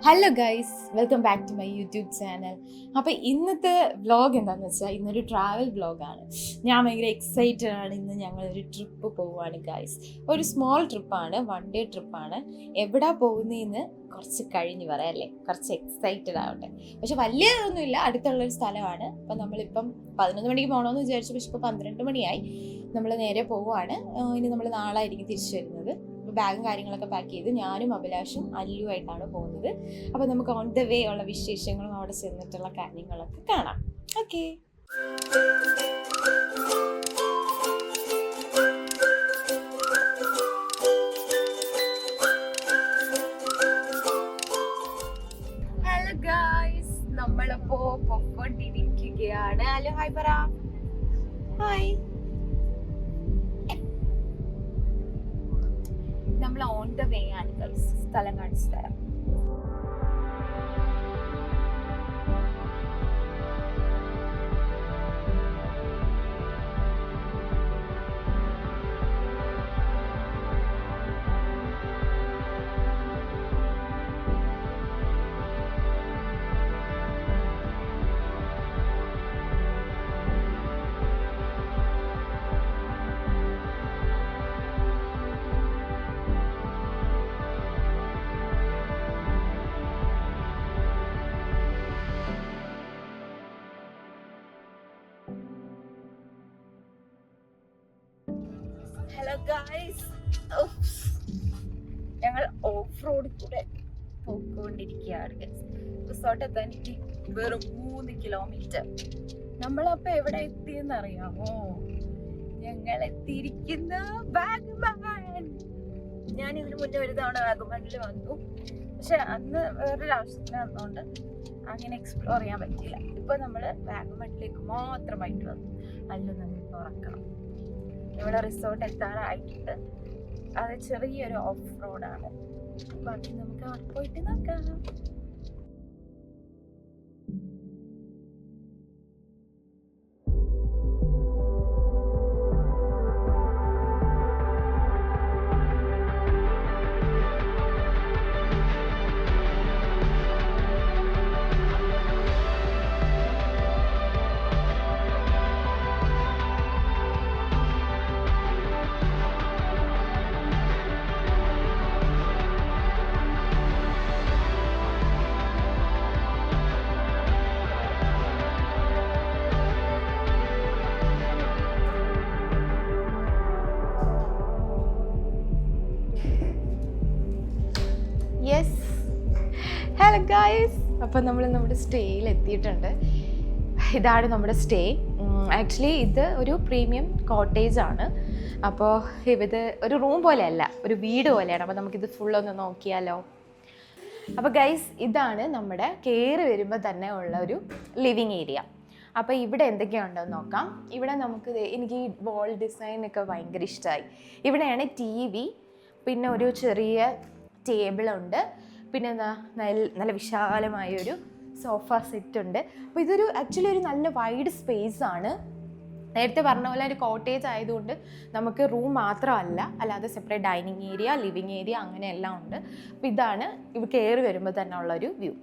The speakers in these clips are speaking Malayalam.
Hello guys, welcome back to my YouTube channel. അപ്പോൾ ഇന്നത്തെ വ്ളോഗ് എന്താണെന്ന് വെച്ചാൽ ഇന്നൊരു ട്രാവൽ വ്ളോഗാണ്. ഞാൻ ഭയങ്കര എക്സൈറ്റഡ് ആണ്. ഇന്ന് ഞങ്ങളൊരു ട്രിപ്പ് പോവുകയാണ് ഗൈസ്. ഒരു സ്മോൾ ട്രിപ്പാണ്, 1 ഡേ ട്രിപ്പാണ്. എവിടാ പോകുന്നതെന്ന് കുറച്ച് കഴിഞ്ഞ് പറയാം അല്ലേ, കുറച്ച് എക്സൈറ്റഡ് ആവട്ടെ. പക്ഷെ വലിയതൊന്നുമില്ല, അടുത്തുള്ളൊരു സ്ഥലമാണ്. അപ്പം നമ്മളിപ്പം 11 മണിക്ക് പോകണമെന്ന് വിചാരിച്ചു, പക്ഷെ ഇപ്പോൾ 12 മണിയായി. നമ്മൾ നേരെ പോവുകയാണ്. ഇനി നമ്മൾ നാളെ ആയിരിക്കും തിരിച്ചു വരുന്നത്. ബാഗും കാര്യങ്ങളൊക്കെ പാക്ക് ചെയ്ത് ഞാനും അഭിലാഷും അല്ലുമായിട്ടാണ് പോകുന്നത്. അപ്പോൾ നമുക്ക് ഓൺ ദ വേ ഉള്ള വിശേഷങ്ങളും അവിടെ ചെന്നിട്ടുള്ള കാര്യങ്ങളൊക്കെ കാണാം. ഓക്കെ. ഹലോ ഗായ്സ്, നമ്മളപ്പോ പൊക്കോണ്ടിരിക്കുകയാണ്. ഹലോ, ഹായ് പറ. ഹായ്. നമ്മൾ ഓൺ ദ വേ ആണ് ഗൈസ്. സ്ഥലം കാണിച്ചു തരാം. ഹലോ ഗായ്സ്, ഞങ്ങൾ ഓഫ് റോഡിൽ കൂടെ പോയിക്കൊണ്ടിരിക്കുകയാണ്. റിസോർട്ട് എത്താൻ വെറും 3 കിലോമീറ്റർ. നമ്മളപ്പോ എവിടെ എത്തിയെന്ന് അറിയാമോ? ഞങ്ങൾ എത്തിയിരിക്കുന്ന വാഗമൺ. ഞാൻ ഇതിന് മുന്നേ ഒരു തവണ വാഗമണിൽ വന്നു, പക്ഷെ അന്ന് വേറൊരു ആവശ്യത്തിന് വന്നുകൊണ്ട് അങ്ങനെ എക്സ്പ്ലോർ ചെയ്യാൻ പറ്റിയില്ല. ഇപ്പൊ നമ്മള് വാഗമണിലേക്ക് മാത്രമായിട്ട് വന്നു. അല്ല, നമ്മൾ തുറക്കണം. ഇവിടെ റിസോർട്ട് എത്താറായിട്ടുണ്ട്. അത് ചെറിയൊരു ഓഫ് റോഡാണ്. ബാക്കി നമുക്ക് അവിടെ പോയിട്ട് നോക്കാം. Yes, hello guys. അപ്പം നമ്മൾ നമ്മുടെ സ്റ്റേയിൽ എത്തിയിട്ടുണ്ട്. ഇതാണ് നമ്മുടെ സ്റ്റേ. ആക്ച്വലി ഇത് ഒരു പ്രീമിയം കോട്ടേജ് ആണ്. അപ്പോൾ ഇത് ഒരു റൂം പോലെയല്ല, ഒരു വീട് പോലെയാണ്. അപ്പോൾ നമുക്കിത് ഫുള്ളൊന്ന് നോക്കിയാലോ. അപ്പോൾ ഗൈസ്, ഇതാണ് നമ്മുടെ കയറി വരുമ്പോൾ തന്നെ ഉള്ള ഒരു ലിവിങ് ഏരിയ. അപ്പോൾ ഇവിടെ എന്തൊക്കെയുണ്ടെന്ന് നോക്കാം. ഇവിടെ നമുക്ക് എനിക്ക് ഈ വാൾ ഡിസൈനൊക്കെ ഭയങ്കര ഇഷ്ടമായി. ഇവിടെയാണ് TV, പിന്നെ ഒരു ചെറിയ ടേബിളുണ്ട്, പിന്നെ നല്ല വിശാലമായൊരു സോഫ സെറ്റ് ഉണ്ട്. അപ്പോൾ ഇതൊരു ആക്ച്വലി ഒരു നല്ല വൈഡ് സ്പേസ് ആണ്. നേരത്തെ പറഞ്ഞ പോലെ ഒരു കോട്ടേജ് ആയതുകൊണ്ട് നമുക്ക് റൂം മാത്രമല്ല, അല്ലാതെ separate dining area, living area അങ്ങനെയെല്ലാം ഉണ്ട്. അപ്പോൾ ഇതാണ് ഇവ കയറി വരുമ്പോൾ തന്നെ ഉള്ളൊരു വ്യൂ.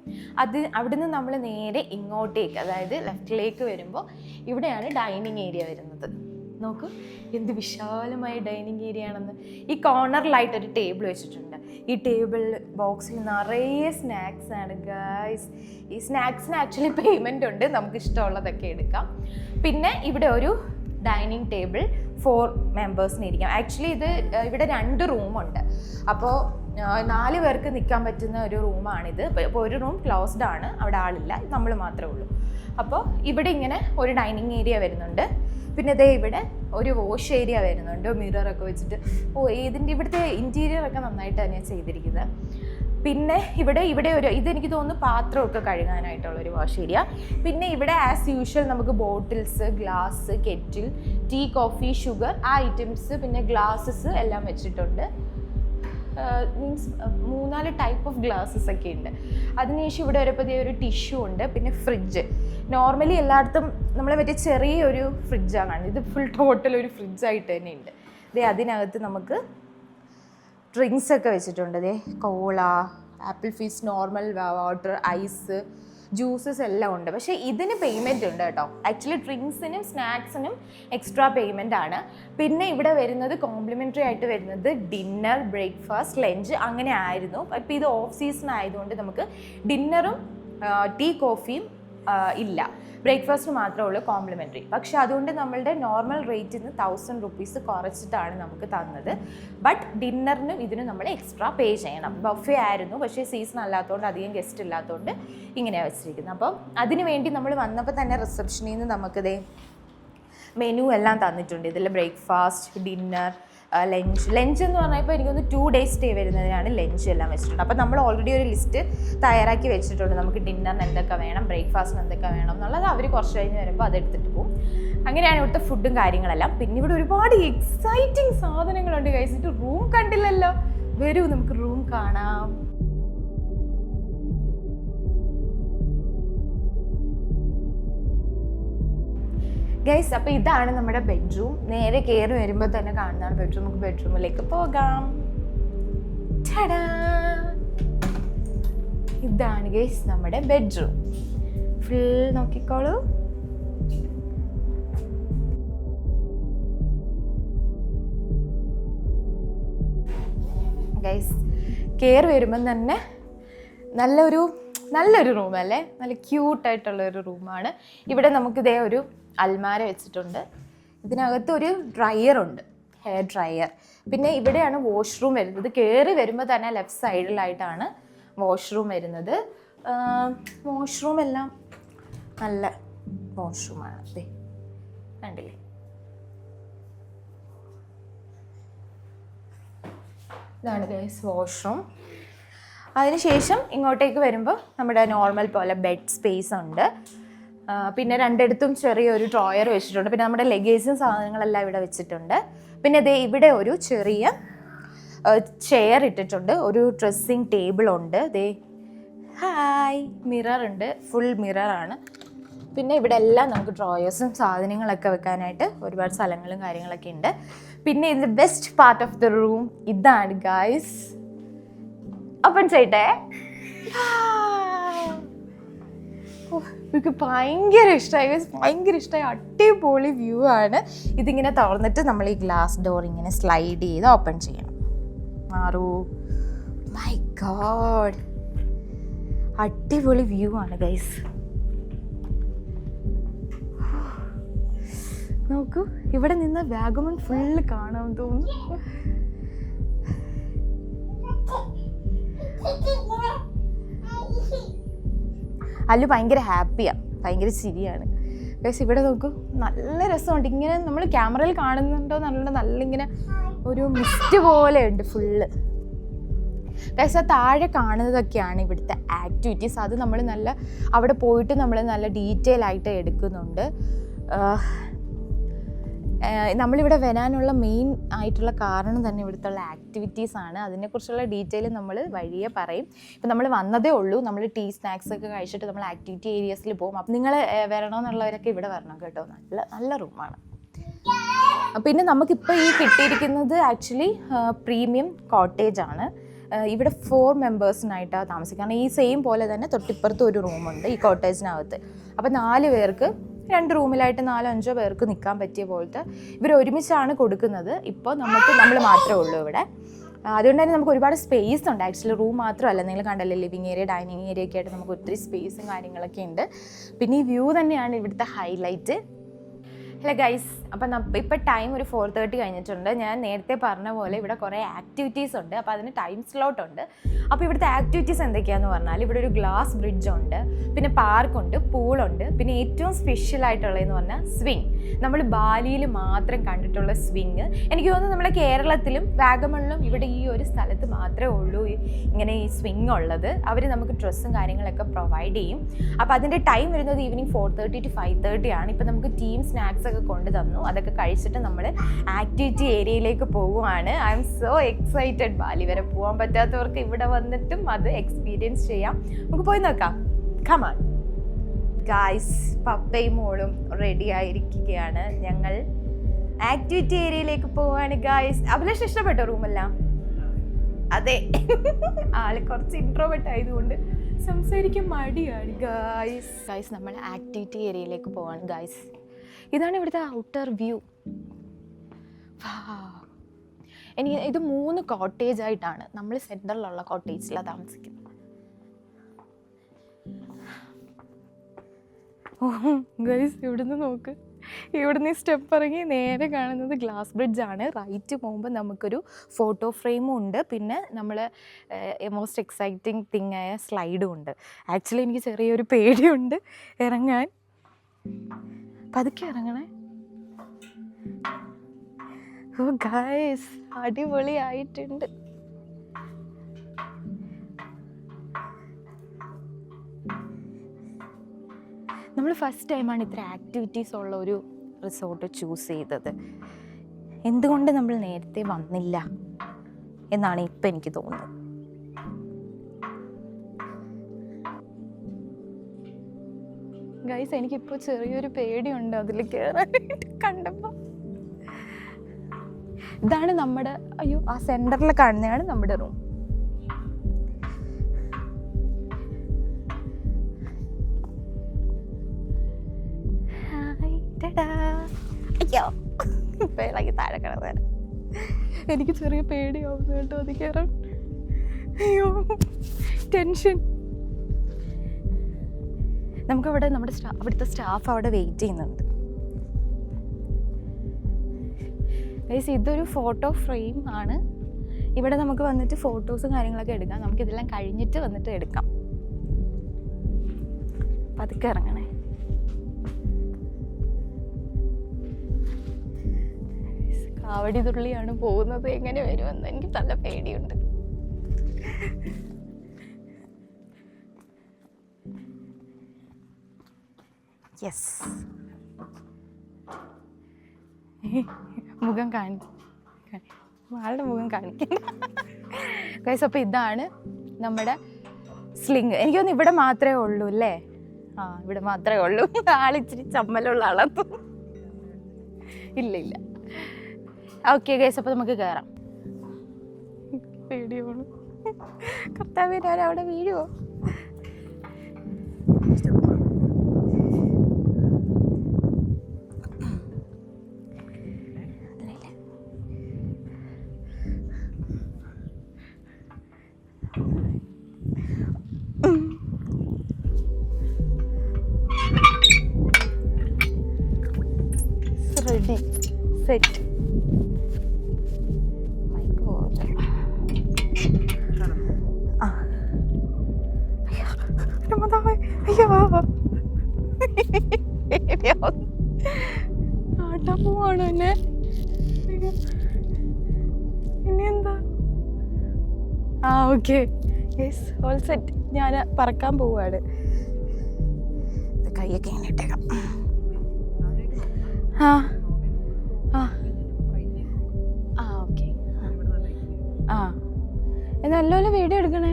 അവിടുന്ന് നമ്മൾ നേരെ ഇങ്ങോട്ടേക്ക്, അതായത് ലെഫ്റ്റിലേക്ക് വരുമ്പോൾ ഇവിടെയാണ് ഡൈനിങ് ഏരിയ വരുന്നത്. നോക്കൂ, എന്ത് വിശാലമായ ഡൈനിങ് ഏരിയ ആണെന്ന്. ഈ കോർണറിലായിട്ടൊരു ടേബിൾ വെച്ചിട്ടുണ്ട്. ഈ ടേബിൾ ബോക്സിൽ നിറയെ സ്നാക്സ് ആണ് ഗായ്സ്. ഈ സ്നാക്സിന് ആക്ച്വലി പേയ്മെൻ്റ് ഉണ്ട്, നമുക്ക് ഇഷ്ടമുള്ളതൊക്കെ എടുക്കാം. പിന്നെ ഇവിടെ ഒരു ഡൈനിങ് ടേബിൾ 4 മെമ്പേഴ്സിന് ഇരിക്കാം. ആക്ച്വലി ഇവിടെ 2 റൂമുണ്ട്. അപ്പോൾ 4 പേർക്ക് നിൽക്കാൻ പറ്റുന്ന ഒരു റൂമാണിത്. ഇപ്പോൾ ഒരു റൂം ക്ലോസ്ഡ് ആണ്, അവിടെ ആളില്ല, നമ്മൾ മാത്രമേ ഉള്ളൂ. അപ്പോൾ ഇവിടെ ഇങ്ങനെ ഒരു ഡൈനിങ് ഏരിയ വരുന്നുണ്ട്. പിന്നെ ദേ ഇവിടെ ഒരു വാഷ് ഏരിയ വരുന്നുണ്ട്, മിററൊക്കെ വെച്ചിട്ട്. ഇവിടുത്തെ ഇൻറ്റീരിയറൊക്കെ നന്നായിട്ട് തന്നെയാണ് ചെയ്തിരിക്കുന്നത്. പിന്നെ ഇവിടെ ഇതെനിക്ക് തോന്നുന്നു പാത്രമൊക്കെ കഴുകാനായിട്ടുള്ളൊരു വാഷ് ഏരിയ. പിന്നെ ഇവിടെ ആസ് യൂഷ്വൽ നമുക്ക് bottles, glass, kettle, tea, coffee, sugar ആ ഐറ്റംസ്, പിന്നെ ഗ്ലാസസ് എല്ലാം വെച്ചിട്ടുണ്ട്. മീൻസ് 3-4 ടൈപ്പ് ഓഫ് ഗ്ലാസസ് ഒക്കെ ഉണ്ട്. അതിനുശേഷം ഇവിടെ വരപ്പോൾ ഒരു ടിഷ്യൂ ഉണ്ട്. പിന്നെ ഫ്രിഡ്ജ്. നോർമലി എല്ലായിടത്തും നമ്മൾ മറ്റേ ചെറിയൊരു ഫ്രിഡ്ജാണ്, ഇത് ഫുൾ ടോട്ടൽ ഒരു ഫ്രിഡ്ജായിട്ട് തന്നെ ഉണ്ട്. അതിനകത്ത് നമുക്ക് ഡ്രിങ്ക്സ് ഒക്കെ വെച്ചിട്ടുണ്ട്. Cola, apple fizz, normal water, ice, juices എല്ലാം ഉണ്ട്. പക്ഷേ ഇതിന് പേയ്മെൻറ്റ് ഉണ്ട് കേട്ടോ. ആക്ച്വലി ഡ്രിങ്ക്സിനും സ്നാക്സിനും എക്സ്ട്രാ പേയ്മെൻ്റ് ആണ്. പിന്നെ ഇവിടെ വരുന്നത് കോംപ്ലിമെൻ്ററി ആയിട്ട് വരുന്നത് ഡിന്നർ, ബ്രേക്ക്ഫാസ്റ്റ്, ലഞ്ച് അങ്ങനെ ആയിരുന്നു. ഇപ്പോൾ ഇത് ഓഫ് സീസൺ ആയതുകൊണ്ട് നമുക്ക് ഡിന്നറും ടീ കോഫിയും ഇല്ല, ബ്രേക്ക്ഫാസ്റ്റ് മാത്രമേ ഉള്ളൂ കോംപ്ലിമെൻ്ററി. പക്ഷെ അതുകൊണ്ട് നമ്മളുടെ നോർമൽ റേറ്റിൽ നിന്ന് 1000 rupees കുറച്ചിട്ടാണ് നമുക്ക് തന്നത്. ബട്ട് ഡിന്നറിനും ഇതിനും നമ്മൾ എക്സ്ട്രാ പേ ചെയ്യണം. ബഫേ ആയിരുന്നു, പക്ഷേ സീസൺ അല്ലാത്തതുകൊണ്ട് അധികം ഗസ്റ്റ് ഇല്ലാത്തതുകൊണ്ട് ഇങ്ങനെയാണ് വെച്ചിരിക്കുന്നത്. അപ്പം അതിന് വേണ്ടി നമ്മൾ വന്നപ്പോൾ തന്നെ റിസപ്ഷനിൽ നിന്ന് നമുക്കിതേ മെനു എല്ലാം തന്നിട്ടുണ്ട്. ഇതിൽ ബ്രേക്ക്ഫാസ്റ്റ്, ഡിന്നർ, ലഞ്ച് എന്ന് പറഞ്ഞപ്പോൾ എനിക്കൊന്ന് 2 days സ്റ്റേ വരുന്നതിനാണ് ലഞ്ച് എല്ലാം വെച്ചിട്ടുണ്ട്. അപ്പോൾ നമ്മൾ ഓൾറെഡി ഒരു ലിസ്റ്റ് തയ്യാറാക്കി വെച്ചിട്ടുണ്ട്. നമുക്ക് ഡിന്നറിന് എന്തൊക്കെ വേണം, ബ്രേക്ക്ഫാസ്റ്റിന് എന്തൊക്കെ വേണം എന്നുള്ളത് അവർ കുറച്ച് കഴിഞ്ഞ് വരുമ്പോൾ അതെടുത്തിട്ട് പോകും. അങ്ങനെയാണ് ഇവിടുത്തെ ഫുഡും കാര്യങ്ങളെല്ലാം. പിന്നെ ഇവിടെ ഒരുപാട് എക്സൈറ്റിങ് സാധനങ്ങളുണ്ട് ഗൈസ്. ഇത് റൂം കണ്ടില്ലല്ലോ, വരൂ നമുക്ക് റൂം കാണാം. ഗൈസ്, അപ്പോൾ ഇതാണ് നമ്മുടെ ബെഡ്റൂം. നേരെ കയറി വരുമ്പോൾ തന്നെ കാണുന്നതാണ് ബെഡ്റൂം. നമുക്ക് ബെഡ്റൂമിലേക്ക് പോകാം. ഇതാണ് ഗൈസ് നമ്മുടെ ബെഡ്റൂം. ഫുൾ നോക്കിക്കോളൂ. ഗൈസ്, കയറി വരുമ്പം തന്നെ നല്ലൊരു റൂമല്ലേ, നല്ല ക്യൂട്ടായിട്ടുള്ളൊരു റൂമാണ്. ഇവിടെ നമുക്കിതേ ഒരു അൽമാര വെച്ചിട്ടുണ്ട്. ഇതിനകത്ത് ഒരു ഡ്രയറുണ്ട്, ഹെയർ ഡ്രയർ. പിന്നെ ഇവിടെയാണ് വാഷ്റൂം വരുന്നത്. കയറി വരുമ്പോൾ തന്നെ ലെഫ്റ്റ് സൈഡിലായിട്ടാണ് വാഷ്റൂം വരുന്നത്. വാഷ്റൂം എല്ലാം നല്ല വാഷ്റൂമാണ്. അതെ, കണ്ടില്ലേ? ഇതാണ് ഗൈസ് വാഷ്റൂം. അതിനുശേഷം ഇങ്ങോട്ടേക്ക് വരുമ്പോൾ നമ്മുടെ നോർമൽ പോലെ ബെഡ് സ്പേസ് ഉണ്ട്. പിന്നെ രണ്ടിടത്തും ചെറിയൊരു ഡ്രോയർ വെച്ചിട്ടുണ്ട്. പിന്നെ നമ്മുടെ ലഗേജും സാധനങ്ങളെല്ലാം ഇവിടെ വെച്ചിട്ടുണ്ട്. പിന്നെ ദേ ഇവിടെ ഒരു ചെറിയ ചെയർ ഇട്ടിട്ടുണ്ട്. ഒരു ഡ്രസ്സിങ് ടേബിളുണ്ട്. ദേ ഹായ്, മിറർ ഉണ്ട്, ഫുൾ മിററാണ്. പിന്നെ ഇവിടെ എല്ലാം നമുക്ക് ഡ്രോയേഴ്സും സാധനങ്ങളൊക്കെ വെക്കാനായിട്ട് ഒരുപാട് സ്ഥലങ്ങളും കാര്യങ്ങളൊക്കെ ഉണ്ട്. പിന്നെ ഇതിൻ്റെ best part of the room ഇതാണ് ഗൈസ്. ഓപ്പൺ ചെയ്യട്ടെ. എനിക്ക് ഭയങ്കര ഇഷ്ടമായി, ഭയങ്കര ഇഷ്ടമായി. അടിപൊളി വ്യൂ ആണ്. ഇതിങ്ങനെ തുറന്നിട്ട് നമ്മൾ ഈ ഗ്ലാസ് ഡോർ ഇങ്ങനെ സ്ലൈഡ് ചെയ്ത് ഓപ്പൺ ചെയ്യണം. മാറൂ. മൈ ഗോഡ്, അടിപൊളി വ്യൂ ആണ് ഗൈസ്. നോക്കൂ, ഇവിടെ നിന്ന് വാഗമൺ ഫുള്ള് കാണാൻ തോന്നുന്നു. അല്ലു ഭയങ്കര ഹാപ്പിയാണ്, ഭയങ്കര ചിരിയാണ് ഗൈസ്. ഇവിടെ നോക്കൂ, നല്ല രസമുണ്ട്. ഇങ്ങനെ നമ്മൾ ക്യാമറയിൽ കാണുന്നുണ്ടോ നല്ല ഇങ്ങനെ ഒരു മിസ്റ്റ് പോലെ ഉണ്ട് ഫുള്ള് ഗൈസ്. ആ താഴെ കാണുന്നതൊക്കെയാണ് ഇവിടുത്തെ ആക്ടിവിറ്റീസ്. അത് നമ്മൾ അവിടെ പോയിട്ട് നമ്മൾ നല്ല ഡീറ്റെയിൽ ആയിട്ട് എടുക്കുന്നുണ്ട്. നമ്മളിവിടെ വരാനുള്ള മെയിൻ ആയിട്ടുള്ള കാരണം തന്നെ ഇവിടുത്തെ ആക്ടിവിറ്റീസാണ്. അതിനെക്കുറിച്ചുള്ള ഡീറ്റെയിൽ നമ്മൾ വഴിയെ പറയും. ഇപ്പം നമ്മൾ വന്നതേ ഉള്ളൂ. നമ്മൾ ടീ സ്നാക്സ് ഒക്കെ കഴിച്ചിട്ട് നമ്മൾ ആക്ടിവിറ്റി ഏരിയസിൽ പോകും. അപ്പം നിങ്ങൾ വരണമെന്നുള്ളവരൊക്കെ ഇവിടെ വരണം കേട്ടോ. നല്ല റൂമാണ്. പിന്നെ നമുക്കിപ്പോൾ ഈ കിട്ടിയിരിക്കുന്നത് ആക്ച്വലി പ്രീമിയം കോട്ടേജ് ആണ്. ഇവിടെ 4 മെമ്പേഴ്സിനായിട്ടാണ് താമസിക്കുക. കാരണം ഈ സെയിം പോലെ തന്നെ തൊട്ടിപ്പുറത്ത് ഒരു റൂമുണ്ട് ഈ കോട്ടേജിനകത്ത്. അപ്പോൾ 4 പേർക്ക് 2 റൂമിലായിട്ട് 4-5 പേർക്ക് നിൽക്കാൻ പറ്റിയ പോലത്തെ ഇവർ ഒരുമിച്ചാണ് കൊടുക്കുന്നത്. ഇപ്പോൾ നമ്മൾ മാത്രമേ ഉള്ളൂ ഇവിടെ. അതുകൊണ്ട് തന്നെ നമുക്ക് ഒരുപാട് സ്പേസ് ഉണ്ട്. ആക്ച്വലി റൂം മാത്രമല്ല, നിങ്ങൾ കണ്ടല്ലേ, ലിവിങ് ഏരിയ, ഡൈനിങ് ഏരിയ ഒക്കെ ആയിട്ട് നമുക്ക് ഒത്തിരി സ്പേസും കാര്യങ്ങളൊക്കെ ഉണ്ട്. പിന്നെ ഈ വ്യൂ തന്നെയാണ് ഇവിടുത്തെ ഹൈലൈറ്റ്. ഹലോ ഗൈസ്, അപ്പം ഇപ്പോൾ ടൈം ഒരു 4:30 കഴിഞ്ഞിട്ടുണ്ട്. ഞാൻ നേരത്തെ പറഞ്ഞ പോലെ ഇവിടെ കുറേ ആക്ടിവിറ്റീസ് ഉണ്ട്. അപ്പോൾ അതിന് ടൈം സ്ലോട്ട് ഉണ്ട്. അപ്പോൾ ഇവിടുത്തെ ആക്ടിവിറ്റീസ് എന്തൊക്കെയാണെന്ന് പറഞ്ഞാൽ ഇവിടെ ഒരു ഗ്ലാസ് ബ്രിഡ്ജുണ്ട്, പിന്നെ പാർക്കുണ്ട്, പൂളുണ്ട്, പിന്നെ ഏറ്റവും സ്പെഷ്യൽ ആയിട്ടുള്ളതെന്ന് പറഞ്ഞാൽ സ്വിങ്. നമ്മൾ ബാലിയിൽ മാത്രം കണ്ടിട്ടുള്ള സ്വിങ്. എനിക്ക് തോന്നുന്നു നമ്മുടെ കേരളത്തിലും വാഗമണിലും ഇവിടെ ഈ ഒരു സ്ഥലത്ത് മാത്രമേ ഉള്ളൂ ഇങ്ങനെ ഈ സ്വിങ് ഉള്ളത്. അവർ നമുക്ക് ഡ്രസ്സും കാര്യങ്ങളൊക്കെ പ്രൊവൈഡ് ചെയ്യും. അപ്പോൾ അതിൻ്റെ ടൈം വരുന്നത് ഈവനിങ് 4:30 to 5:30 ആണ്. ഇപ്പോൾ നമുക്ക് ടീം സ്നാക്സ് ഒക്കെ കൊണ്ടു തന്നു. അതൊക്കെ കഴിച്ചിട്ട് നമ്മൾ ആക്ടിവിറ്റി ഏരിയയിലേക്ക് പോവുകയാണ്. I M so excited. Bali വരെ പോകാൻ പറ്റാത്തവർക്ക് ഇവിടെ വന്നിട്ടും അത് എക്സ്പീരിയൻസ് ചെയ്യാം. നമുക്ക് പോയി നോക്കാം. കം ഓൺ ഗായ്സ്, പപ്പയും മോളും റെഡി ആയിരിക്കുകയാണ്. ഞങ്ങൾ ആക്ടിവിറ്റി ഏരിയയിലേക്ക് പോവുകയാണ് ഗായ്സ്. അഭിലാഷ് ഇഷ്ടപ്പെട്ടോ റൂമെല്ലാം? അതെ, ആള് കുറച്ച് ഇൻട്രോവേർട്ട് ആയതുകൊണ്ട് സംസാരിക്കാൻ മടിയാണ്. ഗായ്സ് നമ്മൾ ആക്ടിവിറ്റി ഏരിയയിലേക്ക് പോവാണ് ഗായ്സ്. ഇതാണ് ഇവിടുത്തെ ഔട്ടർ വ്യൂ. എനിക്ക് ഇത് 3 കോട്ടേജ് ആയിട്ടാണ്. നമ്മൾ സെൻറ്ററിലുള്ള കോട്ടേജിലാണ് താമസിക്കുന്നത്. ഗൈസ് ഇവിടുന്ന് നോക്ക്, ഇവിടുന്ന് സ്റ്റെപ്പ് ഇറങ്ങി നേരെ കാണുന്നത് ഗ്ലാസ് ബ്രിഡ്ജാണ്. റൈറ്റ് പോകുമ്പോൾ നമുക്കൊരു ഫോട്ടോ ഫ്രെയിമും ഉണ്ട്, പിന്നെ നമ്മൾ മോസ്റ്റ് എക്സൈറ്റിംഗ് തിങ് ആയ സ്ലൈഡും ഉണ്ട്. ആക്ച്വലി എനിക്ക് ചെറിയൊരു പേടിയുണ്ട് ഇറങ്ങാൻ. പതുക്കെ ഇറങ്ങണേ. ഓ ഗൈസ് അടിപൊളിയായിട്ടുണ്ട്. നമ്മൾ ഫസ്റ്റ് ടൈമാണ് ഇത്ര ആക്ടിവിറ്റീസ് ഉള്ള ഒരു റിസോർട്ട് ചൂസ് ചെയ്തത്. എന്തുകൊണ്ട് നമ്മൾ നേരത്തെ വന്നില്ല എന്നാണ് ഇപ്പം എനിക്ക് തോന്നുന്നത്. ഗൈസ് എനിക്കിപ്പോൾ ചെറിയൊരു പേടിയുണ്ട് അതിൽ കയറാനായിട്ട് കണ്ടപ്പോൾ. ഇതാണ് നമ്മുടെ, അയ്യോ ആ സെൻറ്ററിൽ കാണുന്നതാണ് നമ്മുടെ റൂം. അയ്യോ ഇളകി താഴെ കിടന്നാൻ എനിക്ക് ചെറിയ പേടിയാവുന്നു കേട്ടോ അത് കയറാൻ. അയ്യോ ടെൻഷൻ. നമുക്കവിടെ നമ്മുടെ അവിടുത്തെ സ്റ്റാഫ് അവിടെ വെയിറ്റ് ചെയ്യുന്നുണ്ട്. ഗൈസ് ഇതൊരു ഫോട്ടോ ഫ്രെയിം ആണ്. ഇവിടെ നമുക്ക് വന്നിട്ട് ഫോട്ടോസും കാര്യങ്ങളൊക്കെ എടുക്കാം. നമുക്കിതെല്ലാം കഴിഞ്ഞിട്ട് വന്നിട്ട് എടുക്കാം. പതുക്കെ ഇറങ്ങണേ. കാവടി തുള്ളിയാണ് പോകുന്നത്. എങ്ങനെ വരുമെന്ന് എനിക്ക് നല്ല പേടിയുണ്ട്. യെസ് മുഖം ആളുടെ മുഖം കാണിക്കണ്ട ഗൈസ്. അപ്പോൾ ഇതാണ് നമ്മുടെ സ്ലിങ്. എനിക്കൊന്ന് ഇവിടെ മാത്രമേ ഉള്ളൂ അല്ലേ? ആ ഇവിടെ മാത്രമേ ഉള്ളൂ. ആളിച്ചിരി ചമ്മലുള്ള ആളാണ്. ഇല്ല ഓക്കെ ഗൈസ്, അപ്പോൾ നമുക്ക് കയറാം. പേടിയാണ് കർത്താവേ, ഞാൻ അവിടെ വീഴുവോ? Ready, set. My God. ആട്ടാ പോവാണോ എന്നെ? ഇനി എന്താ? Okay yes, all set. ഞാൻ പറക്കാൻ പോവാണ്. കൈയൊക്കെ ഇങ്ങനെ ഇട്ടേക്കാം. ഓക്കെ. നല്ലപോലെ വീഡിയോ എടുക്കണേ.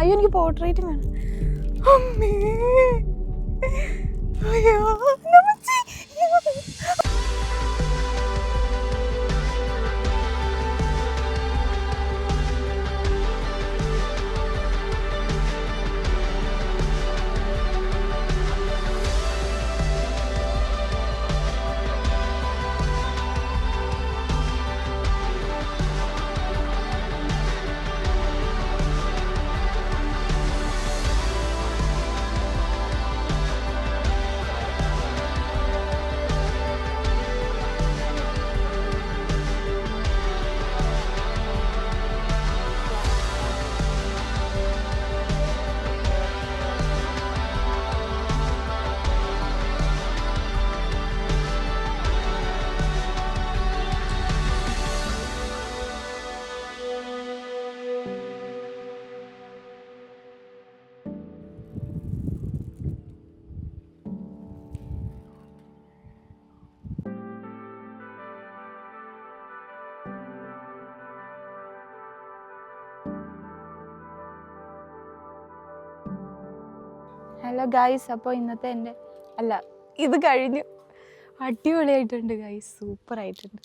അയ്യോ എനിക്ക് പോർട്രേറ്റ് വേണം. അമ്മേ അയ്യോ ഹലോ ഗൈസ്. അപ്പോൾ ഇന്നത്തെ എൻ്റെ ഇത് കഴിഞ്ഞു. അടിപൊളിയായിട്ടുണ്ട് ഗൈസ്, സൂപ്പറായിട്ടുണ്ട്.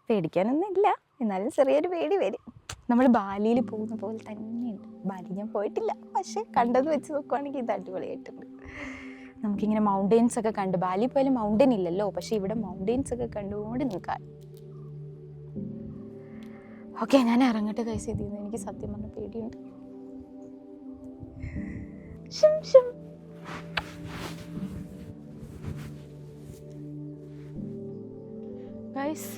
പേടിക്കാനൊന്നും ഇല്ല, എന്നാലും ചെറിയൊരു പേടി വരും. നമ്മൾ ബാലിയിൽ പോകുന്ന പോലെ തന്നെയുണ്ട്. ബാലി ഞാൻ പോയിട്ടില്ല, പക്ഷേ കണ്ടത് വെച്ച് നോക്കുവാണെങ്കിൽ ഇത് അടിപൊളിയായിട്ടുണ്ട്. നമുക്കിങ്ങനെ മൗണ്ടെയിൻസ് ഒക്കെ കണ്ട്, ബാലി പോയാലും മൗണ്ടെയിൻ ഇല്ലല്ലോ, പക്ഷേ ഇവിടെ മൗണ്ടെയിൻസ് ഒക്കെ കണ്ടുകൊണ്ട് നിൽക്കാൻ. ഓക്കെ, ഞാൻ ഇറങ്ങട്ടെ കൈസ്. ഇതിന്ന് എനിക്ക് സത്യം പറഞ്ഞ പേടിയുണ്ട്. ഗൈസ്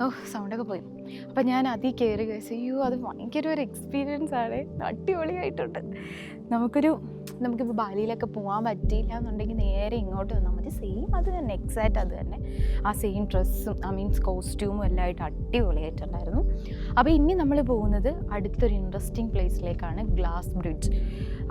ഓ സൗണ്ടൊക്കെ പോയി. അപ്പം ഞാൻ അതിൽ കയറി ഗൈസ്. അയ്യോ, അത് ഭയങ്കര ഒരു എക്സ്പീരിയൻസ് ആണ്. അടിപൊളിയായിട്ടുണ്ട്. നമുക്കിപ്പോൾ ബാലിയിലൊക്കെ പോകാൻ പറ്റിയില്ല എന്നുണ്ടെങ്കിൽ നേരെ ഇങ്ങോട്ട് വന്നാൽ മതി. സെയിം അത് തന്നെ, എക്സാക്റ്റ് അത് തന്നെ. ആ സെയിം ഡ്രസ്സും കോസ്റ്റ്യൂമും എല്ലാം ആയിട്ട് അടിപൊളിയായിട്ടുണ്ടായിരുന്നു. അപ്പോൾ ഇനി നമ്മൾ പോകുന്നത് അടുത്തൊരു ഇൻട്രസ്റ്റിംഗ് പ്ലേസിലേക്കാണ്, ഗ്ലാസ് ബ്രിഡ്ജ്.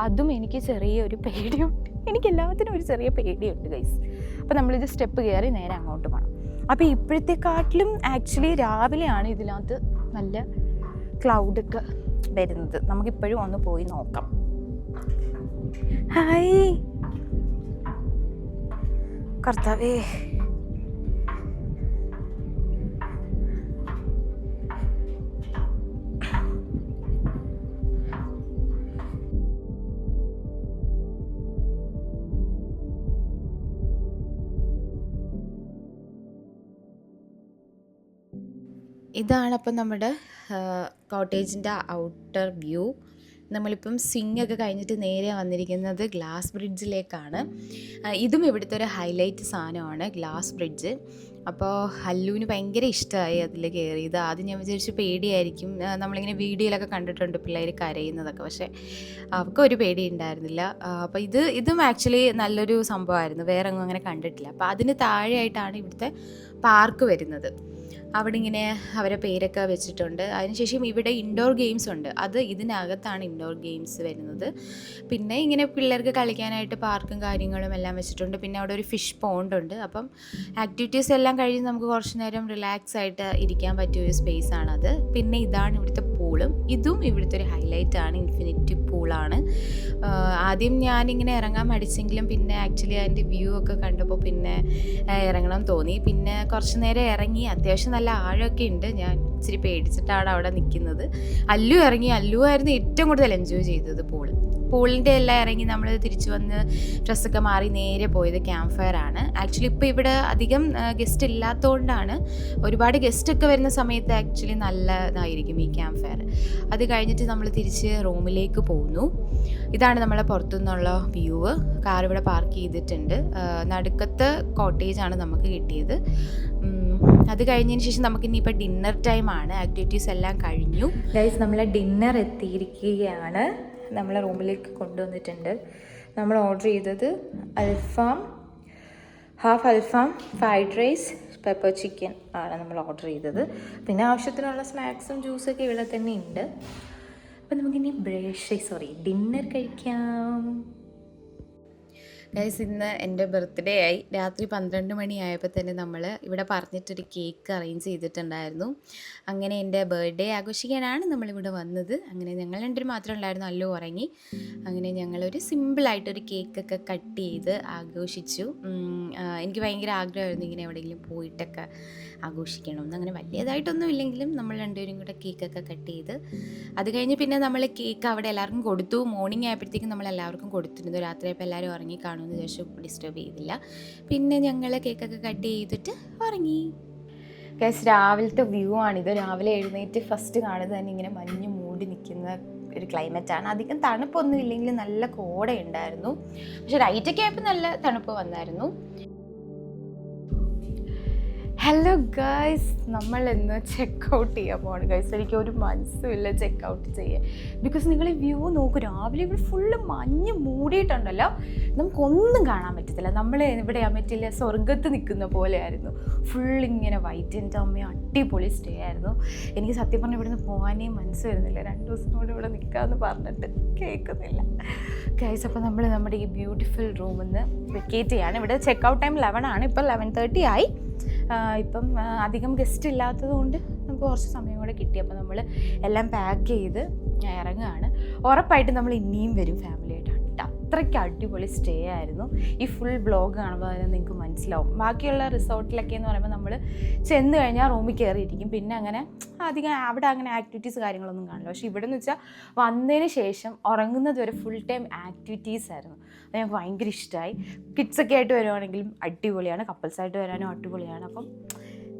അതും എനിക്ക് ചെറിയൊരു പേടിയുണ്ട്. എനിക്ക് എല്ലാത്തിനും ഒരു ചെറിയ പേടിയുണ്ട് ഗൈസ്. അപ്പോൾ നമ്മളിത് സ്റ്റെപ്പ് കയറി നേരെ അങ്ങോട്ട് പോകണം. അപ്പോൾ ഇപ്പോഴത്തെക്കാട്ടിലും ആക്ച്വലി രാവിലെയാണ് ഇതിനകത്ത് നല്ല ക്ലൗഡൊക്കെ വരുന്നത്. നമുക്കിപ്പോഴും ഒന്ന് പോയി നോക്കാം. ഹായ് കർത്താവേ, ഇതാണ് അപ്പം നമ്മുടെ കോട്ടേജിൻ്റെ ഔട്ടർ വ്യൂ. നമ്മളിപ്പം സ്വിങ് ഒക്കെ കഴിഞ്ഞിട്ട് നേരെ വന്നിരിക്കുന്നത് ഗ്ലാസ് ബ്രിഡ്ജിലേക്കാണ്. ഇതും ഇവിടുത്തെ ഒരു ഹൈലൈറ്റ് സാധനമാണ്, ഗ്ലാസ് ബ്രിഡ്ജ്. അപ്പോൾ ഹല്ലുവിന് ഭയങ്കര ഇഷ്ടമായി അതിൽ കയറിയത്. ആദ്യം ഞാൻ വിചാരിച്ചു പേടിയായിരിക്കും, നമ്മളിങ്ങനെ വീഡിയോയിലൊക്കെ കണ്ടിട്ടുണ്ട് പിള്ളേർ കരയുന്നതൊക്കെ, പക്ഷേ അവൾക്കൊരു പേടി ഉണ്ടായിരുന്നില്ല. അപ്പോൾ ഇതും ആക്ച്വലി നല്ലൊരു സംഭവമായിരുന്നു, വേറെ ഒന്നും അങ്ങനെ കണ്ടിട്ടില്ല. അപ്പോൾ അതിന് താഴെയായിട്ടാണ് ഇവിടുത്തെ പാർക്ക് വരുന്നത്. അവിടെ ഇങ്ങനെ അവരെ പേരൊക്കെ വെച്ചിട്ടുണ്ട്. അതിനുശേഷം ഇവിടെ ഇൻഡോർ ഗെയിംസ് ഉണ്ട്, അത് ഇതിനകത്താണ് ഇൻഡോർ ഗെയിംസ് വരുന്നത്. പിന്നെ ഇങ്ങനെ പിള്ളേർക്ക് കളിക്കാനായിട്ട് പാർക്കും കാര്യങ്ങളും എല്ലാം വെച്ചിട്ടുണ്ട്. പിന്നെ അവിടെ ഒരു ഫിഷ് പോണ്ട് ഉണ്ട്. അപ്പം ആക്ടിവിറ്റീസ് എല്ലാം കഴിഞ്ഞ് നമുക്ക് കുറച്ച് നേരം റിലാക്സ് ആയിട്ട് ഇരിക്കാൻ പറ്റിയ ഒരു സ്പേസ് ആണത്. പിന്നെ ഇതാണ് ഇവിടുത്തെ പൂളും. ഇതും ഇവിടുത്തെ ഒരു ഹൈലൈറ്റ് ആണ്, ഇൻഫിനിറ്റി പൂളാണ്. ആദ്യം ഞാനിങ്ങനെ ഇറങ്ങാൻ മടിച്ചെങ്കിലും പിന്നെ ആക്ച്വലി അതിൻ്റെ വ്യൂ ഒക്കെ കണ്ടപ്പോൾ പിന്നെ ഇറങ്ങണം തോന്നി. പിന്നെ കുറച്ച് നേരം ഇറങ്ങി, അത്യാവശ്യം നല്ല ആഴമൊക്കെ ഉണ്ട്. ഞാൻ ഇച്ചിരി പേടിച്ചിട്ടാണ് അവിടെ നിൽക്കുന്നത്. അല്ലു ആയിരുന്നു ഏറ്റവും കൂടുതൽ എൻജോയ് ചെയ്തത് പൂളിൻ്റെ എല്ലാം ഇറങ്ങി നമ്മൾ തിരിച്ചു വന്ന് ഡ്രസ്സൊക്കെ മാറി നേരെ പോയത് ക്യാമ്പ് ഫയർ ആണ്. ആക്ച്വലി ഇപ്പോൾ ഇവിടെ അധികം ഗസ്റ്റ് ഇല്ലാത്തതുകൊണ്ടാണ്. ഒരുപാട് ഗസ്റ്റൊക്കെ വരുന്ന സമയത്ത് ആക്ച്വലി നല്ലതായിരിക്കും ഈ ക്യാമ്പ് ഫയർ. അത് കഴിഞ്ഞിട്ട് നമ്മൾ തിരിച്ച് റൂമിലേക്ക് പോകുന്നു. ഇതാണ് നമ്മളെ പുറത്തുനിന്നുള്ള വ്യൂ. കാർ ഇവിടെ പാർക്ക് ചെയ്തിട്ടുണ്ട്. നടുക്കത്തെ കോട്ടേജാണ് നമുക്ക് കിട്ടിയത്. അത് കഴിഞ്ഞതിന് ശേഷം നമുക്കിനിയിപ്പോൾ ഡിന്നർ ടൈമാണ്. ആക്ടിവിറ്റീസ് എല്ലാം കഴിഞ്ഞു ഗൈസ്. നമ്മളെ ഡിന്നർ എത്തിയിരിക്കുകയാണ്, നമ്മളെ റൂമിലേക്ക് കൊണ്ടുവന്നിട്ടുണ്ട്. നമ്മൾ ഓർഡർ ചെയ്തത് ഹാഫ് അൽഫാം, ഫ്രൈഡ് റൈസ്, പെപ്പർ ചിക്കൻ ആണ് നമ്മൾ ഓർഡർ ചെയ്തത്. പിന്നെ ആവശ്യത്തിനുള്ള സ്നാക്സും ജ്യൂസൊക്കെ ഇവിടെ തന്നെ ഉണ്ട്. അപ്പം നമുക്കിനി ഡിന്നർ കഴിക്കാം. ഗൈസ്, ഇന്ന് എൻ്റെ ബർത്ത്ഡേ ആയി. രാത്രി 12 മണിയായപ്പോൾ തന്നെ നമ്മൾ ഇവിടെ പറഞ്ഞിട്ടൊരു കേക്ക് അറേഞ്ച് ചെയ്തിട്ടുണ്ടായിരുന്നു. അങ്ങനെ എൻ്റെ ബർത്ത്ഡേ ആഘോഷിക്കാനാണ് നമ്മളിവിടെ വന്നത്. അങ്ങനെ ഞങ്ങൾ രണ്ടുപേരും മാത്രമേ ഉണ്ടായിരുന്നു, അല്ലു ഉറങ്ങി. അങ്ങനെ ഞങ്ങളൊരു സിമ്പിളായിട്ടൊരു കേക്കൊക്കെ കട്ട് ചെയ്ത് ആഘോഷിച്ചു. എനിക്ക് ഭയങ്കര ആഗ്രഹമായിരുന്നു ഇങ്ങനെ എവിടെയെങ്കിലും പോയിട്ടൊക്കെ ആഘോഷിക്കണം എന്ന്. അങ്ങനെ വലിയതായിട്ടൊന്നും ഇല്ലെങ്കിലും നമ്മൾ രണ്ടുപേരും കൂടെ കേക്കൊക്കെ കട്ട് ചെയ്ത് അത് കഴിഞ്ഞ് പിന്നെ നമ്മൾ കേക്ക് അവിടെ എല്ലാവർക്കും കൊടുത്തു. മോർണിംഗ് ആയപ്പോഴത്തേക്കും നമ്മൾ എല്ലാവർക്കും കൊടുത്തിരുന്നു. രാത്രിയായപ്പോൾ എല്ലാവരും ഉറങ്ങി കാണുമെന്ന് വിചാരിച്ചു ഡിസ്റ്റർബ് ചെയ്തില്ല. പിന്നെ ഞങ്ങൾ കേക്കൊക്കെ കട്ട് ചെയ്തിട്ട് ഉറങ്ങി. ഗൈസ്, രാവിലത്തെ വ്യൂ ആണിത്. രാവിലെ എഴുന്നേറ്റ് ഫസ്റ്റ് കാണുന്നത് തന്നെ ഇങ്ങനെ മഞ്ഞ് മൂടി നിൽക്കുന്ന ഒരു ക്ലൈമറ്റാണ്. അധികം തണുപ്പൊന്നും ഇല്ലെങ്കിലും നല്ല കോടയുണ്ടായിരുന്നു. പക്ഷെ നൈറ്റൊക്കെ ആയപ്പോൾ നല്ല തണുപ്പ് വന്നായിരുന്നു. ഹലോ ഗൈസ്, നമ്മൾ ഇന്ന് ചെക്കൗട്ട് ചെയ്യാൻ പോവാണ് ഗൈസ്. എനിക്ക് ഒരു മനസ്സുമില്ല ചെക്കൗട്ട് ചെയ്യാൻ. ബിക്കോസ് നിങ്ങൾ ഈ വ്യൂ നോക്കൂ, രാവിലെ ഇവിടെ ഫുള്ള് മഞ്ഞ് മൂടിയിട്ടുണ്ടല്ലോ, നമുക്കൊന്നും കാണാൻ പറ്റത്തില്ല. നമ്മൾ ഇവിടെ പറ്റില്ല, സ്വർഗത്ത് നിൽക്കുന്ന പോലെയായിരുന്നു. ഫുള്ളിങ്ങനെ വൈറ്റ്. എൻ്റെ അമ്മ അടിപൊളി സ്റ്റേ ആയിരുന്നു. എനിക്ക് സത്യം പറഞ്ഞാൽ ഇവിടുന്ന് പോകാനേ മനസ്സ് വരുന്നില്ല. 2 ദിവസം കൂടെ ഇവിടെ നിൽക്കാമെന്ന് പറഞ്ഞിട്ട് കേൾക്കുന്നില്ല ഗൈസ്. അപ്പോൾ നമ്മൾ നമ്മുടെ ഈ ബ്യൂട്ടിഫുൾ റൂമിൽ നിന്ന് വെക്കേറ്റ് ചെയ്യാണ്. ഇവിടെ ചെക്കൗട്ട് ടൈം 11 ആണ്. ഇപ്പം 11:30 ആയി. ഇപ്പം അധികം ഗസ്റ്റ് ഇല്ലാത്തത് കൊണ്ട് നമുക്ക് കുറച്ച് സമയം കൂടെ കിട്ടി. അപ്പോൾ നമ്മൾ എല്ലാം പാക്ക് ചെയ്ത് ഇറങ്ങുകയാണ്. ഉറപ്പായിട്ടും നമ്മൾ ഇനിയും വരും ഫാമിലിയായിട്ട്. അത്രയ്ക്ക് അടിപൊളി സ്റ്റേ ആയിരുന്നു. ഈ ഫുൾ വ്ളോഗ് കാണുമ്പോൾ തന്നെ നിങ്ങൾക്ക് മനസ്സിലാവും. ബാക്കിയുള്ള റിസോർട്ടിലൊക്കെ എന്ന് പറയുമ്പോൾ നമ്മൾ ചെന്ന് കഴിഞ്ഞാൽ റൂമിൽ കയറിയിരിക്കും, പിന്നെ അങ്ങനെ അധികം അവിടെ അങ്ങനെ ആക്ടിവിറ്റീസ് കാര്യങ്ങളൊന്നും കാണില്ല. പക്ഷേ ഇവിടെ എന്ന് വെച്ചാൽ വന്നതിന് ശേഷം ഉറങ്ങുന്നത് വരെ ഫുൾ ടൈം ആക്ടിവിറ്റീസ് ആയിരുന്നു. അത് ഞങ്ങൾക്ക് ഭയങ്കര ഇഷ്ടമായി. കിഡ്സൊക്കെ ആയിട്ട് വരുവാണെങ്കിലും അടിപൊളിയാണ്, കപ്പിൾസായിട്ട് വരാനും അടിപൊളിയാണ്. അപ്പം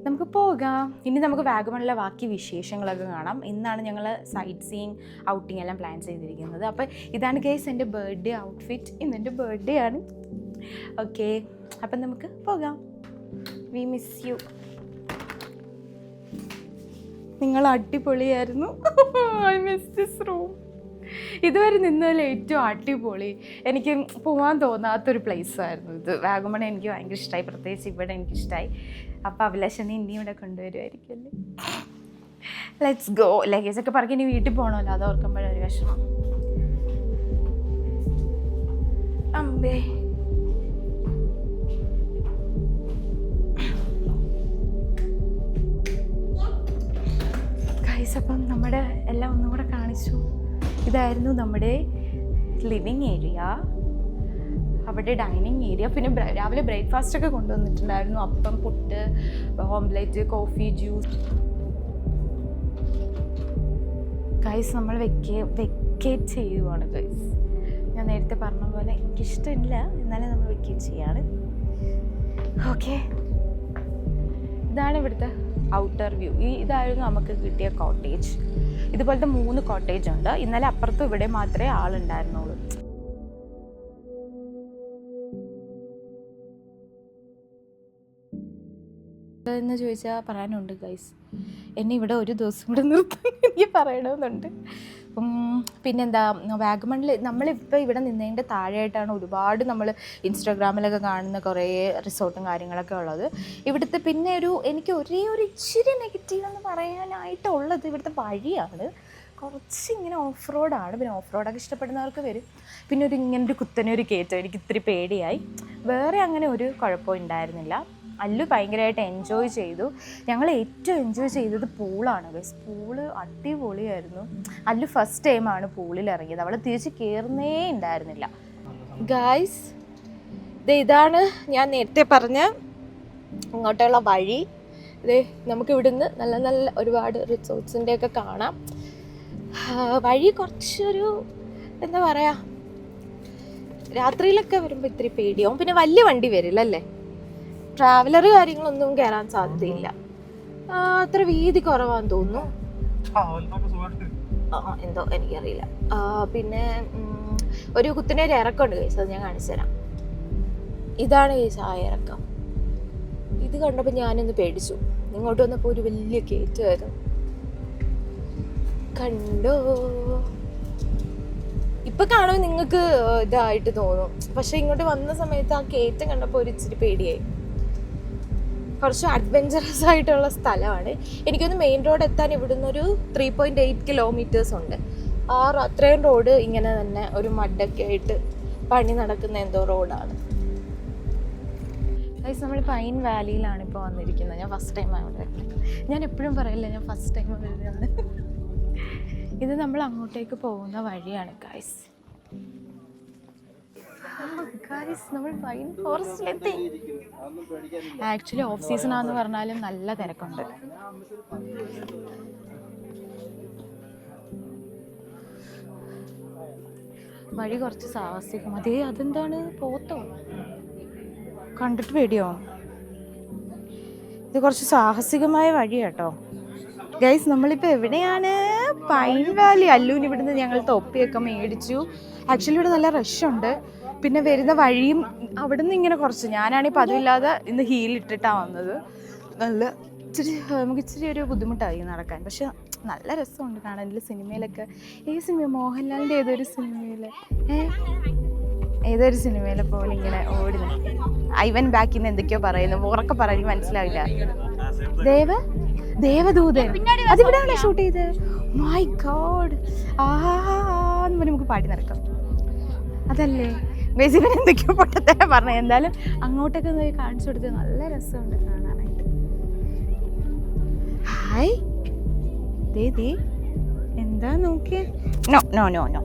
നമുക്ക് പോകാം. ഇനി നമുക്ക് വാഗമണിലെ ബാക്കി വിശേഷങ്ങളൊക്കെ കാണാം. ഇന്നാണ് ഞങ്ങൾ സൈറ്റ് സീയിങ് ഔട്ടിംഗ് എല്ലാം പ്ലാൻ ചെയ്തിരിക്കുന്നത്. അപ്പോൾ ഇതാണ് ഗൈസ് എൻ്റെ ബർത്ത്ഡേ ഔട്ട്ഫിറ്റ്. ഇന്ന് എൻ്റെ ബർത്ത്ഡേ ആണ്. ഓക്കെ, അപ്പം നമുക്ക് പോകാം. We miss you. നിങ്ങൾ അടിപൊളിയായിരുന്നു. I miss this room. ഇതുവരെ നിന്നതിൽ ഏറ്റവും അടിപൊളി, എനിക്ക് പോകാൻ തോന്നാത്തൊരു പ്ലേസായിരുന്നു ഇത്. വാഗമൺ എനിക്ക് ഭയങ്കര ഇഷ്ടമായി, പ്രത്യേകിച്ച് ഇവിടെ എനിക്കിഷ്ടമായി. അപ്പോൾ അഭിലാഷനെ ഇനി ഇവിടെ കൊണ്ടുവരുമായിരിക്കും അല്ലേ. Let's go. ലഗേജൊക്കെ പറക്കി ഇനി വീട്ടിൽ പോകണമല്ലോ, അത് ഓർക്കുമ്പോഴൊരു വിഷമം. അമ്പേ ഗൈസ്, അപ്പം നമ്മുടെ എല്ലാം ഒന്നും കൂടെ കാണിച്ചു. ഇതായിരുന്നു നമ്മുടെ ലിവിങ് ഏരിയ, അവിടെ ഡൈനിങ് ഏരിയ. പിന്നെ രാവിലെ ബ്രേക്ക്ഫാസ്റ്റ് ഒക്കെ കൊണ്ടുവന്നിട്ടുണ്ടായിരുന്നു. Appam, puttu, omelette, coffee, juice. Guys, നമ്മൾ വെക്കേറ്റ് ചെയ്യുവാണ് ഗൈസ്. ഞാൻ നേരത്തെ പറഞ്ഞ പോലെ എനിക്കിഷ്ടമില്ല, എന്നാലും നമ്മൾ വെക്കേറ്റ് ചെയ്യാണ്. ഓക്കെ, ഇതാണ് ഇവിടുത്തെ ഔട്ടർ വ്യൂ. ഇതായിരുന്നു നമുക്ക് കിട്ടിയ കോട്ടേജ്. ഇതുപോലത്തെ 3 കോട്ടേജ് ഉണ്ട്. ഇന്നലെ അപ്പുറത്തും ഇവിടെ മാത്രമേ ആളുണ്ടായിരുന്നുള്ളൂ. എന്ന് ചോദിച്ചാൽ പറയാനുണ്ട് ഗൈസ്. എന്നെ ഇവിടെ ഒരു ദിവസം കൂടെ നിർത്താൻ എനിക്ക് പറയണമെന്നുണ്ട്. പിന്നെന്താ, വാഗമണിൽ നമ്മളിപ്പോൾ ഇവിടെ നിന്നതിൻ്റെ താഴെയായിട്ടാണ് ഒരുപാട് നമ്മൾ ഇൻസ്റ്റാഗ്രാമിലൊക്കെ കാണുന്ന കുറേ റിസോർട്ടും കാര്യങ്ങളൊക്കെ ഉള്ളത്. ഇവിടുത്തെ പിന്നെ എനിക്ക് ഒരേ ഒരു ഇച്ചിരി നെഗറ്റീവ് എന്ന് പറയാനായിട്ടുള്ളത് ഇവിടുത്തെ വഴിയാണ്. കുറച്ച് ഇങ്ങനെ ഓഫ് റോഡാണ്. പിന്നെ ഓഫ് റോഡൊക്കെ ഇഷ്ടപ്പെടുന്നവർക്ക് വരും. പിന്നെ ഇങ്ങനൊരു കുത്തനൊരു കയറ്റം എനിക്ക് ഇത്തിരി പേടിയായി. വേറെ അങ്ങനെ ഒരു കുഴപ്പവും ഉണ്ടായിരുന്നില്ല. അല്ലു ഭയങ്കരമായിട്ട് എൻജോയ് ചെയ്തു. ഞങ്ങൾ ഏറ്റവും എൻജോയ് ചെയ്തത് പൂളാണ് ഗൈസ്. പൂള് അടിപൊളിയായിരുന്നു. അല്ലു ഫസ്റ്റ് ടൈമാണ് പൂളിൽ ഇറങ്ങിയത്. അവൾ തിരിച്ച് കയറുന്നേ ഉണ്ടായിരുന്നില്ല. ഗൈസ്, ഇതാണ് ഞാൻ നേരത്തെ പറഞ്ഞ ഇങ്ങോട്ടുള്ള വഴി. നമുക്ക് ഇവിടുന്ന് നല്ല നല്ല ഒരുപാട് റിസോർട്ട്സിൻ്റെയൊക്കെ കാണാം. വഴി കുറച്ചൊരു എന്താ പറയുക, രാത്രിയിലൊക്കെ വരുമ്പോൾ ഇത്തിരി പേടിയാവും. പിന്നെ വലിയ വണ്ടി വരില്ല അല്ലേ, ട്രാവലർ കാര്യങ്ങളൊന്നും കയറാൻ സാധ്യതയില്ല. അത്ര വീതി കുറവാന്ന് തോന്നുന്നു. എന്തോ എനിക്കറിയില്ല. പിന്നെ ഒരു കുത്തിനൊരു ഇറക്കമുണ്ട് കേസ്, അത് ഞാൻ കാണിച്ചു തരാം. ഇതാണ് കേസ് ആ ഇറക്കം. ഇത് കണ്ടപ്പോൾ ഞാനൊന്ന് പേടിച്ചു. ഇങ്ങോട്ട് വന്നപ്പോൾ ഒരു വലിയ കയറ്റമായിരുന്നു. കണ്ടോ? ഇപ്പൊ കാണുമ്പോൾ നിങ്ങൾക്ക് ഇതായിട്ട് തോന്നും, പക്ഷെ ഇങ്ങോട്ട് വന്ന സമയത്ത് ആ കയറ്റം കണ്ടപ്പോൾ ഒരു ഇച്ചിരി പേടിയായി. കുറച്ച് അഡ്വഞ്ചറസ് ആയിട്ടുള്ള സ്ഥലമാണ്. എനിക്കൊന്ന് മെയിൻ റോഡ് എത്താൻ ഇവിടുന്ന് ഒരു 3.8 കിലോമീറ്റേഴ്സ് ഉണ്ട്. അത്രയും റോഡ് ഇങ്ങനെ തന്നെ ഒരു മഡൊക്കെ ആയിട്ട് പണി നടക്കുന്ന എന്തോ റോഡാണ്. ഗൈസ്, നമ്മൾ പൈൻ വാലിയിലാണ് ഇപ്പോൾ വന്നിരിക്കുന്നത്. ഞാൻ ഫസ്റ്റ് ടൈം അവിടെ. ഞാൻ എപ്പോഴും പറയില്ല ഞാൻ ഫസ്റ്റ് ടൈം വരുന്നതാണ്. ഇത് നമ്മൾ അങ്ങോട്ടേക്ക് പോകുന്ന വഴിയാണ് ഗൈസ്. നമ്മൾ പൈൻ ഫോറസ്റ്റിലെത്തി. ആക്ച്വലി ഓഫ് സീസൺ ആണെന്ന് പറഞ്ഞാലും നല്ല തിരക്കുണ്ട്. വഴി കുറച്ച് സാഹസികം. അതേ, അതെന്താണ് പോത്തോ? കണ്ടിട്ട് പേടിയോ? ഇത് കുറച്ച് സാഹസികമായ വഴി കേട്ടോ ഗൈസ്. നമ്മളിപ്പോൾ എവിടെയാണ്? Pine Valley. അല്ലൂന് ഇവിടുന്ന് ഞങ്ങൾ തൊപ്പിയൊക്കെ മേടിച്ചു. ആക്ച്വലി ഇവിടെ നല്ല റഷുണ്ട്. പിന്നെ വരുന്ന വഴിയും അവിടെ നിന്ന് ഇങ്ങനെ കുറച്ച്, ഞാനാണെങ്കിൽ പതിവില്ലാതെ ഇന്ന് ഹീലിട്ടിട്ടാണ് വന്നത്. നല്ല നമുക്ക് ഇച്ചിരി ഒരു ബുദ്ധിമുട്ടായി നടക്കാൻ, പക്ഷെ നല്ല രസമുണ്ട് കാണാൻ. ഇതിൽ സിനിമയിലൊക്കെ, ഏത് സിനിമ, മോഹൻലാലിൻ്റെ ഏതൊരു സിനിമയിലെ പോലെ ഇങ്ങനെ ഓടുന്നു. ഐവൻ ബാക്കിൽ നിന്ന് എന്തൊക്കെയോ പറയുന്നു, ഉറക്കെ പറഞ്ഞു മനസ്സിലാവില്ല. ദേവദൂതൻ അതിവിടെയാണോ ഷൂട്ട് ചെയ്തത്? മൈ ഗോഡ്, എന്ന് പറഞ്ഞ് നമുക്ക് പാടി നടക്കാം. അതല്ലേ ബേസിക്കലി എന്തൊക്കെയോ പൊട്ടത്തന്നെ പറഞ്ഞത്. എന്തായാലും അങ്ങോട്ടൊക്കെ ഒന്ന് കാണിച്ചു കൊടുത്ത് നല്ല രസമുണ്ട് കാണാനായിട്ട്. ഹായ്, എന്താ നോക്കിയേ? No no no no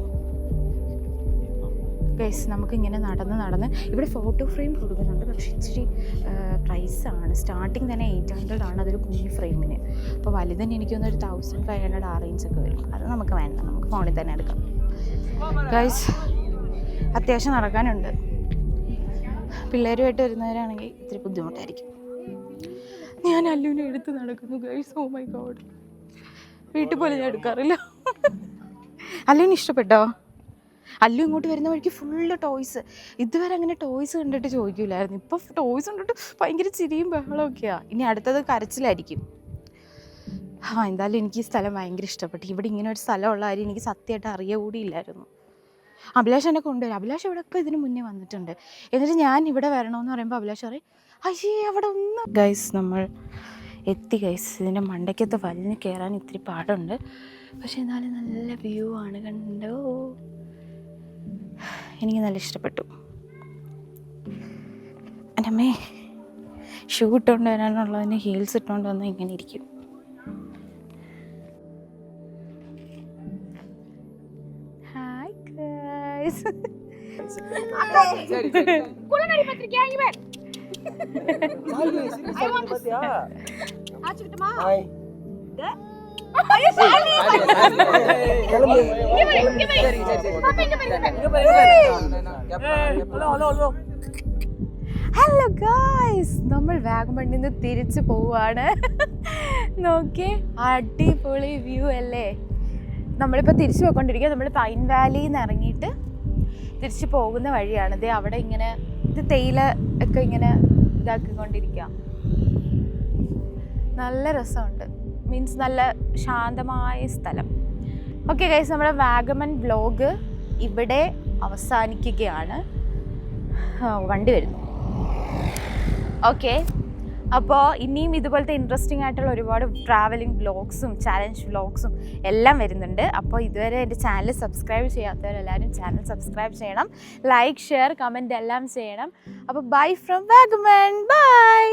guys നമുക്കിങ്ങനെ നടന്ന് ഇവിടെ ഫോട്ടോ ഫ്രെയിം കൊടുക്കുന്നുണ്ട്, പക്ഷേ ഇച്ചിരി പ്രൈസാണ്. സ്റ്റാർട്ടിങ് തന്നെ 800 ആണ് അതൊരു കുഞ്ഞ് ഫ്രെയിമിന്. അപ്പോൾ വലുതിന് എനിക്കൊന്ന് ഒരു 1500 ആ റേഞ്ചൊക്കെ വരും. അത് നമുക്ക് വേണ്ട, നമുക്ക് ഫോണിൽ തന്നെ എടുക്കാം. ഗൈസ് അത്യാവശ്യം നടക്കാനുണ്ട്. പിള്ളേരുമായിട്ട് വരുന്നവരാണെങ്കിൽ ഇത്തിരി ബുദ്ധിമുട്ടായിരിക്കും. ഞാൻ അല്ലുവിനെ എടുത്ത് നടക്കുന്നു ഗൈസ്. ഓ മൈ ഗോഡ്, വീട്ടിൽ പോലെ ഞാൻ എടുക്കാറില്ല. അല്ലുവിന് ഇഷ്ടപ്പെട്ടോ? അല്ലു ഇങ്ങോട്ട് വരുന്ന വഴിക്ക് ഫുള്ള് ടോയ്സ്. ഇതുവരെ അങ്ങനെ ടോയ്സ് കണ്ടിട്ട് ചോദിക്കില്ലായിരുന്നു. ഇപ്പം ടോയ്സ് കണ്ടിട്ട് ഭയങ്കര ചിരിയും ബഹളമൊക്കെയാണ്. ഇനി അടുത്തത് കരച്ചിലായിരിക്കും. എന്തായാലും എനിക്ക് ഈ സ്ഥലം ഭയങ്കര ഇഷ്ടപ്പെട്ടു. ഇവിടെ ഇങ്ങനെ ഒരു സ്ഥലമുള്ള കാര്യം എനിക്ക് സത്യമായിട്ട് അറിയ കൂടിയില്ലായിരുന്നു. അഭിലാഷ് എന്നെ കൊണ്ടുവരും. അഭിലാഷ് ഇവിടെയൊക്കെ ഇതിന് മുന്നേ വന്നിട്ടുണ്ട്. എന്നിട്ട് ഞാൻ ഇവിടെ വരണമെന്ന് പറയുമ്പോൾ അഭിലാഷ് പറയും അയ്യേ അവിടെ ഒന്നും. ഗൈസ് നമ്മൾ എത്തി ഗൈസ്. ഇതിൻ്റെ മണ്ടയ്ക്കത്ത് വലിഞ്ഞ് കയറാൻ ഇത്തിരി പാടുണ്ട്, പക്ഷെ എന്നാലും നല്ല വ്യൂ ആണ്. കണ്ടോ, എനിക്ക് നല്ല ഇഷ്ടപ്പെട്ടു. എൻ്റെ അമ്മേ, ഷൂ ഇട്ടുകൊണ്ട് വരാനുള്ളതിന് ഹീൽസ് ഇട്ടുകൊണ്ട് വന്നാൽ ഇങ്ങനെ ഇരിക്കും. Hi guys. ഹലോ ഗായ്സ്, നമ്മൾ വാഗമണ്ണിൽ നിന്ന് തിരിച്ചു പോവാണ്. നോക്കിയേ, അടിപൊളി വ്യൂ അല്ലേ. നമ്മളിപ്പോൾ തിരിച്ചു പോയിക്കൊണ്ടിരിക്കുക. നമ്മൾ പൈൻ വാലിയിൽ നിന്ന് ഇറങ്ങിയിട്ട് തിരിച്ചു പോകുന്ന വഴിയാണ്. ഇത് അവിടെ ഇങ്ങനെ ഇത് തേയില ഒക്കെ ഇങ്ങനെ ഇതാക്കിക്കൊണ്ടിരിക്കുക. നല്ല രസമുണ്ട്, മീൻസ് നല്ല ശാന്തമായ സ്ഥലം. ഓക്കെ ഗൈസ്, നമ്മുടെ വാഗമൺ വ്ലോഗ് ഇവിടെ അവസാനിക്കുകയാണ്. വണ്ടി വരുന്നു. ഓക്കെ, അപ്പോൾ ഇനിയും ഇതുപോലത്തെ ഇൻട്രസ്റ്റിംഗ് ആയിട്ടുള്ള ഒരുപാട് ട്രാവലിംഗ് വ്ലോഗ്സും ചാലഞ്ച് വ്ലോഗ്സും എല്ലാം വരുന്നുണ്ട്. അപ്പോൾ ഇതുവരെ എൻ്റെ ചാനൽ സബ്സ്ക്രൈബ് ചെയ്യാത്തവരെല്ലാവരും ചാനൽ സബ്സ്ക്രൈബ് ചെയ്യണം. ലൈക്ക്, ഷെയർ, കമൻറ്റ് എല്ലാം ചെയ്യണം. അപ്പോൾ ബൈ ഫ്രം വാഗമൺ. ബൈ.